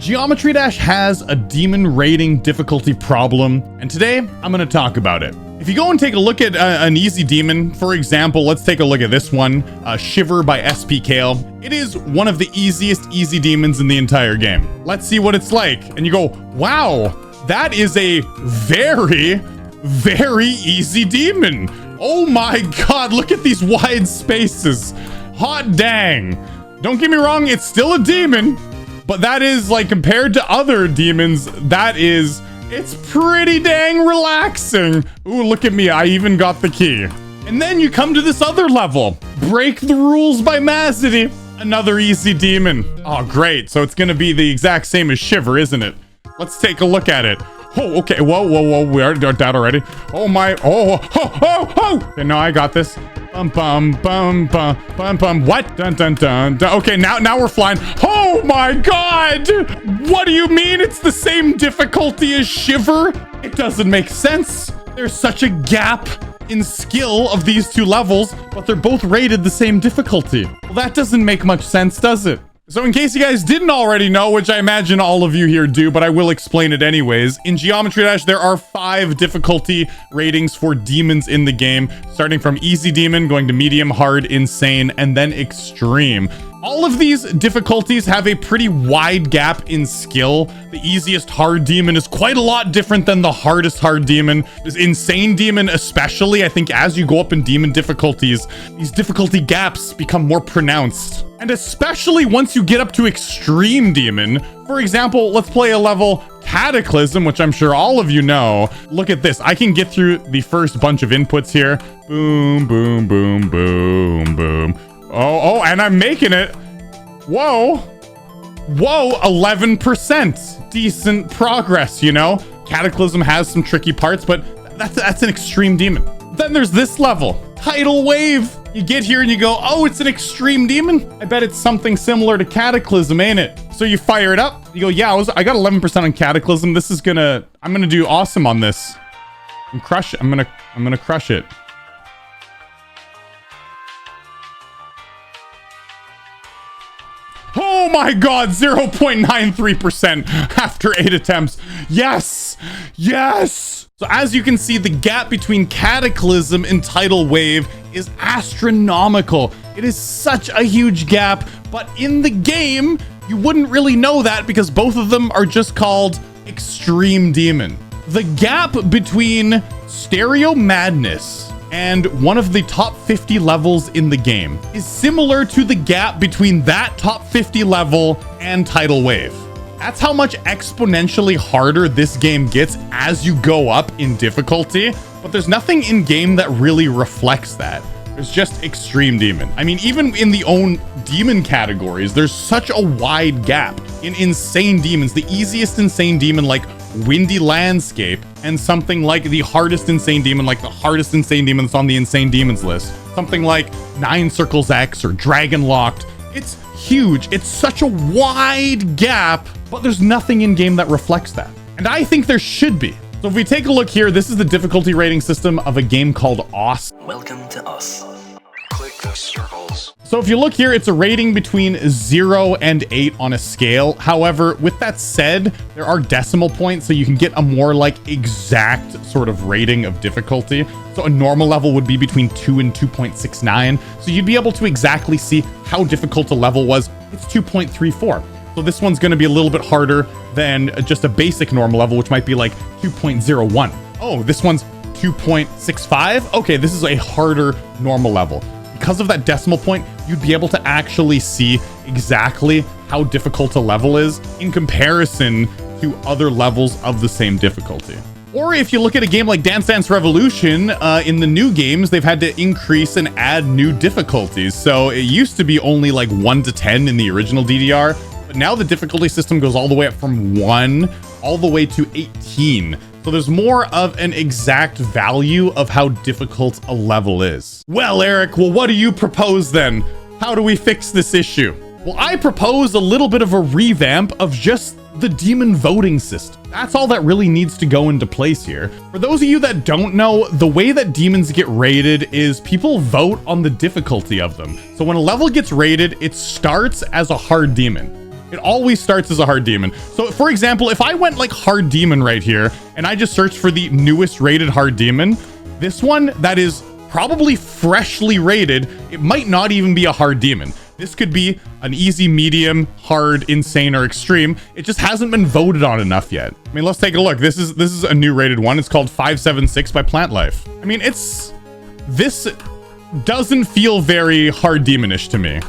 Geometry Dash has a demon rating difficulty problem, and today I'm going to talk about it. If you go and take a look at an easy demon, for example, let's take a look at this one, Shiver by SP Kale. It is one of the easiest easy demons in the entire game. Let's see what it's like. And you go, wow, that is a very, very easy demon. Oh my God, look at these wide spaces. Hot dang. Don't get me wrong, it's still a demon, but that is like compared to other demons, it's pretty dang relaxing. Ooh, look at me, I even got the key. And then you come to this other level, Break the Rules by Mazity, another easy demon. Oh, great, so it's gonna be the exact same as Shiver, isn't it? Let's take a look at it. Oh, okay, whoa, we are that already. Oh my, oh. Okay, no, I got this. Bum, what? Dun. Okay, now we're flying. Oh my God! What do you mean it's the same difficulty as Shiver? It doesn't make sense. There's such a gap in skill of these two levels, but they're both rated the same difficulty. Well, that doesn't make much sense, does it? So in case you guys didn't already know, which I imagine all of you here do, but I will explain it anyways, in Geometry Dash, there are 5 difficulty ratings for demons in the game, starting from easy demon, going to medium, hard, insane, and then extreme. All of these difficulties have a pretty wide gap in skill. The easiest hard demon is quite a lot different than the hardest hard demon. This insane demon especially, I think as you go up in demon difficulties, these difficulty gaps become more pronounced. And especially once you get up to extreme demon, for example, let's play a level Cataclysm, which I'm sure all of you know. Look at this. I can get through the first bunch of inputs here. Boom, boom, boom, boom, boom. Oh, and I'm making it. Whoa, 11%. Decent progress, you know? Cataclysm has some tricky parts, but that's an extreme demon. Then there's this level, Tidal Wave. You get here and you go, oh, it's an extreme demon? I bet it's something similar to Cataclysm, ain't it? So you fire it up. You go, yeah, I got 11% on Cataclysm. I'm gonna do awesome on this. I'm gonna crush it. Oh my God, 0.93% after 8 attempts. Yes. So as you can see, the gap between Cataclysm and Tidal Wave is astronomical. It is such a huge gap, but in the game, you wouldn't really know that because both of them are just called Extreme Demon. The gap between Stereo Madness and one of the top 50 levels in the game is similar to the gap between that top 50 level and Tidal Wave. That's how much exponentially harder this game gets as you go up in difficulty, but there's nothing in game that really reflects that. There's just Extreme Demon. I mean, even in the own demon categories, there's such a wide gap in insane demons. The easiest insane demon like Windy Landscape, and something like the hardest insane demon, like the hardest insane demon that's on the insane demons list. Something like 9 Circles X or Dragon Locked. It's huge. It's such a wide gap, but there's nothing in game that reflects that. And I think there should be. So if we take a look here, this is the difficulty rating system of a game called OS. Welcome to us. Click the circles. So if you look here, it's a rating between 0 and 8 on a scale. However, with that said, there are decimal points, so you can get a more like exact sort of rating of difficulty. So a normal level would be between 2 and 2.69. So you'd be able to exactly see how difficult a level was. It's 2.34. So this one's going to be a little bit harder than just a basic normal level, which might be like 2.01. Oh, this one's 2.65. Okay, this is a harder normal level. Because of that decimal point, you'd be able to actually see exactly how difficult a level is in comparison to other levels of the same difficulty. Or if you look at a game like Dance Dance Revolution, in the new games, they've had to increase and add new difficulties. So it used to be only like 1 to 10 in the original DDR, but now the difficulty system goes all the way up from 1 all the way to 18. So there's more of an exact value of how difficult a level is. Well, Eric, what do you propose then? How do we fix this issue? Well, I propose a little bit of a revamp of just the demon voting system. That's all that really needs to go into place here. For those of you that don't know, the way that demons get rated is people vote on the difficulty of them. So when a level gets rated, it starts as a hard demon. It always starts as a hard demon. So for example, if I went like hard demon right here and I just searched for the newest rated hard demon, this one that is probably freshly rated, it might not even be a hard demon. This could be an easy, medium, hard, insane, or extreme. It just hasn't been voted on enough yet. I mean, let's take a look. This is a new rated one. It's called 576 by Plant Life. I mean, this doesn't feel very hard demonish to me,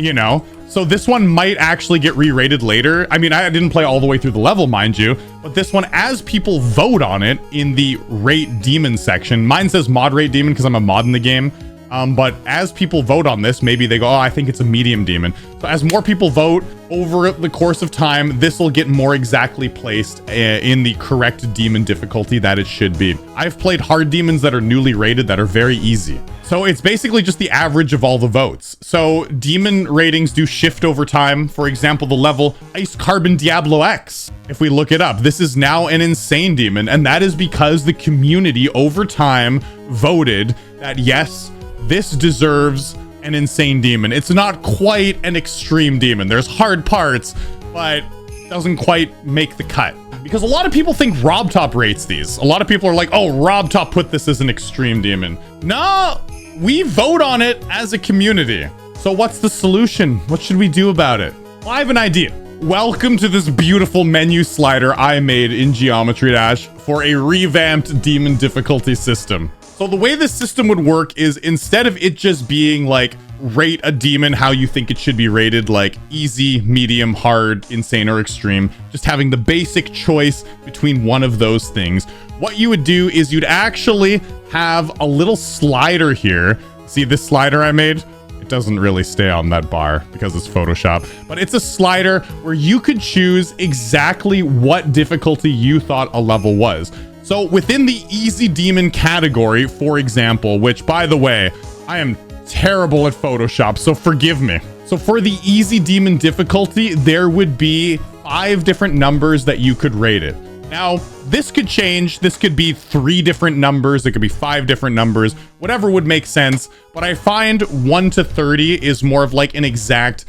you know? So this one might actually get re-rated later. I mean, I didn't play all the way through the level, mind you, but this one, as people vote on it in the rate demon section, mine says mod rate demon because I'm a mod in the game. But as people vote on this, maybe they go, oh, I think it's a medium demon. So as more people vote over the course of time, this will get more exactly placed in the correct demon difficulty that it should be. I've played hard demons that are newly rated that are very easy. So it's basically just the average of all the votes. So demon ratings do shift over time. For example, the level Ice Carbon Diablo X. If we look it up, this is now an insane demon. And that is because the community over time voted that yes, this deserves an insane demon. It's not quite an extreme demon. There's hard parts, but doesn't quite make the cut. Because a lot of people think RobTop rates these. A lot of people are like, oh, RobTop put this as an extreme demon. No, we vote on it as a community. So what's the solution? What should we do about it? Well, I have an idea. Welcome to this beautiful menu slider I made in Geometry Dash for a revamped demon difficulty system. So the way this system would work is instead of it just being like rate a demon how you think it should be rated, like easy, medium, hard, insane, or extreme, just having the basic choice between one of those things, what you would do is you'd actually have a little slider here. See this slider I made? It doesn't really stay on that bar because it's Photoshop, but it's a slider where you could choose exactly what difficulty you thought a level was. So within the easy demon category, for example, which by the way, I am terrible at Photoshop, so forgive me. So for the easy demon difficulty, there would be 5 different numbers that you could rate it. Now, this could change. This could be 3 different numbers. It could be 5 different numbers, whatever would make sense. But I find 1 to 30 is more of like an exact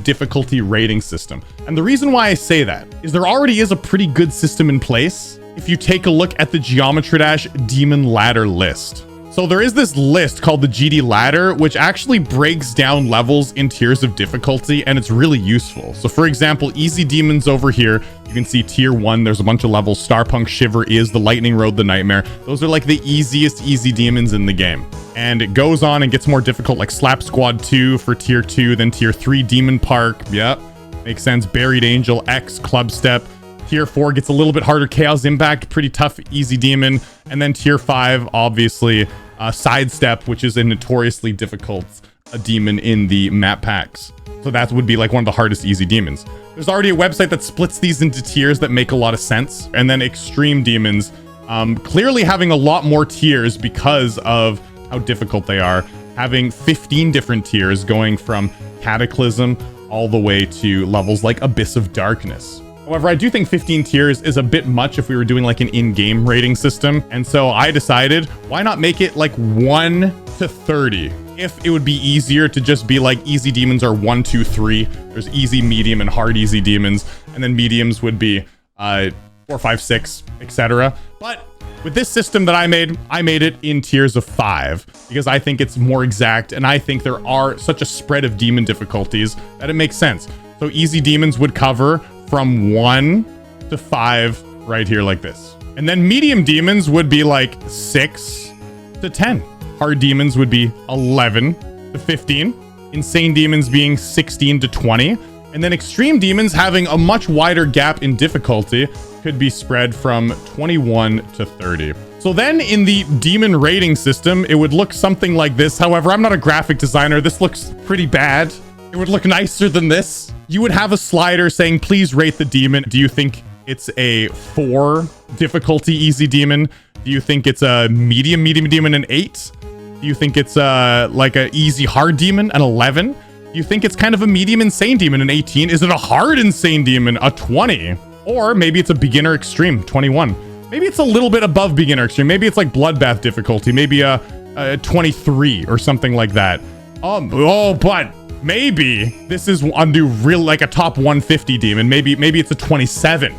difficulty rating system. And the reason why I say that is there already is a pretty good system in place. If you take a look at the Geometry Dash Demon Ladder list. So there is this list called the GD Ladder, which actually breaks down levels in tiers of difficulty, and it's really useful. So for example, easy demons over here, you can see tier 1, there's a bunch of levels. Starpunk Shiver is, the Lightning Road, the Nightmare. Those are like the easiest easy demons in the game. And it goes on and gets more difficult, like Slap Squad 2 for tier 2, then tier 3, Demon Park. Yep, makes sense. Buried Angel, X, Club Step. Tier 4 gets a little bit harder. Chaos Impact, pretty tough, easy demon. And then tier 5, obviously, Sidestep, which is a notoriously difficult demon in the map packs. So that would be like one of the hardest easy demons. There's already a website that splits these into tiers that make a lot of sense. And then extreme demons, clearly having a lot more tiers because of how difficult they are. Having 15 different tiers going from Cataclysm all the way to levels like Abyss of Darkness. However, I do think 15 tiers is a bit much if we were doing like an in-game rating system. And so I decided, why not make it like 1 to 30? If it would be easier to just be like easy demons are 1, 2, 3. There's easy, medium, and hard easy demons. And then mediums would be 4, 5, 6, etc. But with this system that I made it in tiers of 5 because I think it's more exact. And I think there are such a spread of demon difficulties that it makes sense. So easy demons would cover from 1 to 5 right here like this. And then medium demons would be like 6 to 10. Hard demons would be 11 to 15. Insane demons being 16 to 20. And then extreme demons having a much wider gap in difficulty could be spread from 21 to 30. So then in the demon rating system, it would look something like this. However, I'm not a graphic designer. This looks pretty bad. It would look nicer than this. You would have a slider saying, please rate the demon. Do you think it's a 4 difficulty easy demon? Do you think it's a medium demon, an 8? Do you think it's like a easy hard demon, an 11? Do you think it's kind of a medium insane demon, an 18? Is it a hard insane demon, a 20? Or maybe it's a beginner extreme, 21. Maybe it's a little bit above beginner extreme. Maybe it's like bloodbath difficulty, maybe a 23 or something like that. But maybe this is undo real like a top 150 demon. Maybe it's a 27.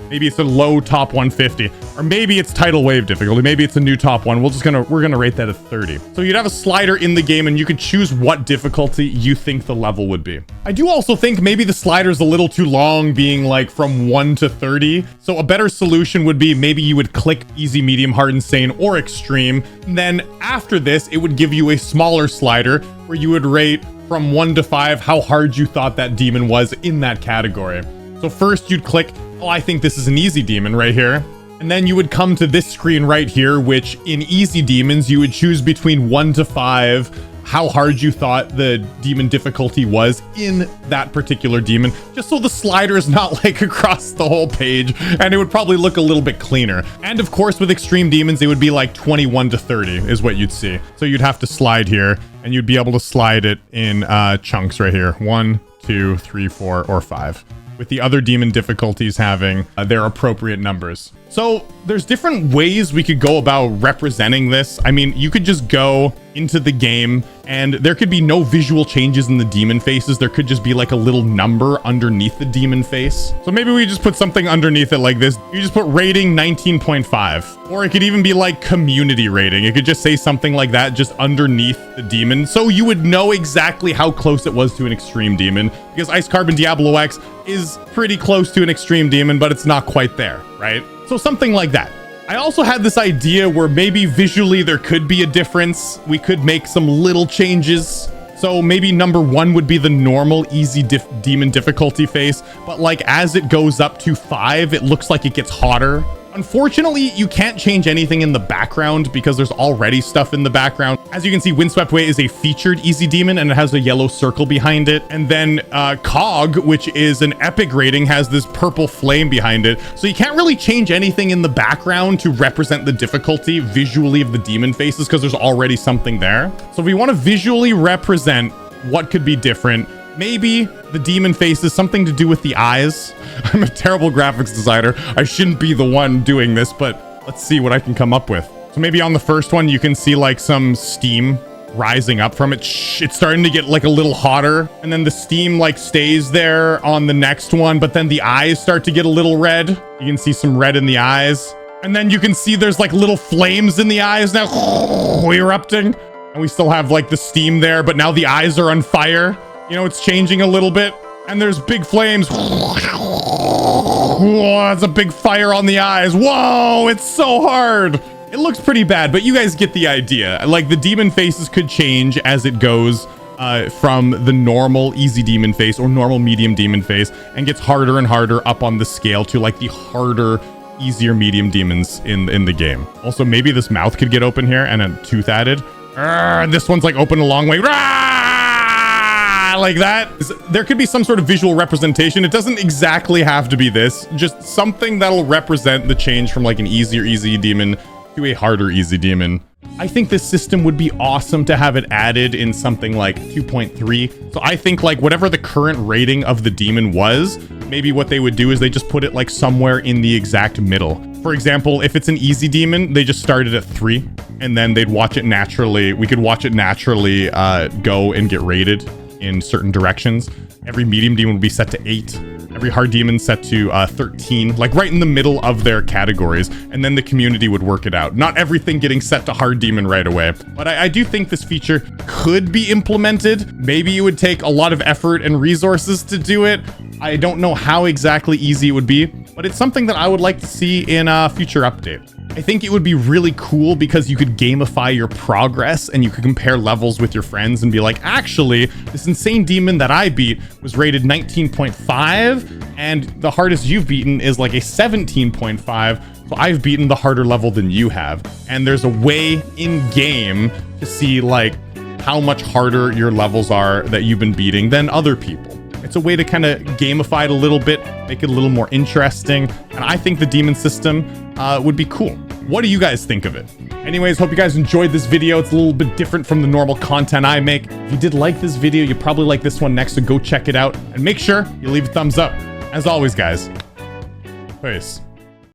Maybe it's a low top 150, or maybe it's tidal wave difficulty. Maybe it's a new top one. We're gonna rate that at 30. So you'd have a slider in the game and you could choose what difficulty you think the level would be. I do also think maybe the slider's a little too long, being like from 1 to 30. So a better solution would be maybe you would click easy, medium, hard, insane, or extreme. And then after this, it would give you a smaller slider where you would rate from 1 to 5 how hard you thought that demon was in that category. So first you'd click, oh, I think this is an easy demon right here. And then you would come to this screen right here, which in easy demons, you would choose between 1 to 5, how hard you thought the demon difficulty was in that particular demon, just so the slider is not like across the whole page, and it would probably look a little bit cleaner. And of course, with extreme demons, it would be like 21 to 30 is what you'd see. So you'd have to slide here, and you'd be able to slide it in chunks right here. 1, 2, 3, 4, or 5. With the other demon difficulties having their appropriate numbers. So there's different ways we could go about representing this. I mean, you could just go into the game and there could be no visual changes in the demon faces. There could just be like a little number underneath the demon face. So maybe we just put something underneath it like this. You just put rating 19.5, or it could even be like community rating. It could just say something like that just underneath the demon. So you would know exactly how close it was to an extreme demon, because Ice Carbon Diablo X is pretty close to an extreme demon, but it's not quite there, right? So something like that. I also had this idea where maybe visually there could be a difference. We could make some little changes. So maybe number 1 would be the normal easy demon difficulty face, but like as it goes up to 5, it looks like it gets hotter. Unfortunately, you can't change anything in the background because there's already stuff in the background. As you can see, Windswept Way is a featured easy demon and it has a yellow circle behind it. And then Cog, which is an epic rating, has this purple flame behind it. So you can't really change anything in the background to represent the difficulty visually of the demon faces because there's already something there. So if we want to visually represent what could be different, maybe the demon face is something to do with the eyes. I'm a terrible graphics designer. I shouldn't be the one doing this, but let's see what I can come up with. So maybe on the first one, you can see like some steam rising up from it. It's starting to get like a little hotter, and then the steam like stays there on the next one, but then the eyes start to get a little red. You can see some red in the eyes. And then you can see there's like little flames in the eyes now erupting. And we still have like the steam there, but now the eyes are on fire. You know, it's changing a little bit, and there's big flames. Whoa, that's a big fire on the eyes. Whoa, it's so hard. It looks pretty bad, but you guys get the idea. Like the demon faces could change as it goes from the normal easy demon face or normal medium demon face, and gets harder and harder up on the scale to like the harder, easier medium demons in the game. Also, maybe this mouth could get open here and a tooth added. This one's like open a long way. Like that. There could be some sort of visual representation. It doesn't exactly have to be this, just something that'll represent the change from like an easier easy demon to a harder easy demon. I think this system would be awesome to have it added in something like 2.3. So I think like whatever the current rating of the demon was, maybe what they would do is they just put it like somewhere in the exact middle. For example, if it's an easy demon, they just started at 3, and then they'd watch it naturally. We could watch it naturally go and get rated in certain directions. Every medium demon will be set to 8. Every hard demon set to 13, like right in the middle of their categories. And then the community would work it out. Not everything getting set to hard demon right away. But I do think this feature could be implemented. Maybe it would take a lot of effort and resources to do it. I don't know how exactly easy it would be, but it's something that I would like to see in a future update. I think it would be really cool because you could gamify your progress and you could compare levels with your friends and be like, actually, this insane demon that I beat was rated 19.5 and the hardest you've beaten is like a 17.5. So I've beaten the harder level than you have. And there's a way in game to see like how much harder your levels are that you've been beating than other people. It's a way to kind of gamify it a little bit, make it a little more interesting. And I think the demon system would be cool. What do you guys think of it? Anyways, hope you guys enjoyed this video. It's a little bit different from the normal content I make. If you did like this video, you probably like this one next, so go check it out. And make sure you leave a thumbs up. As always, guys, peace.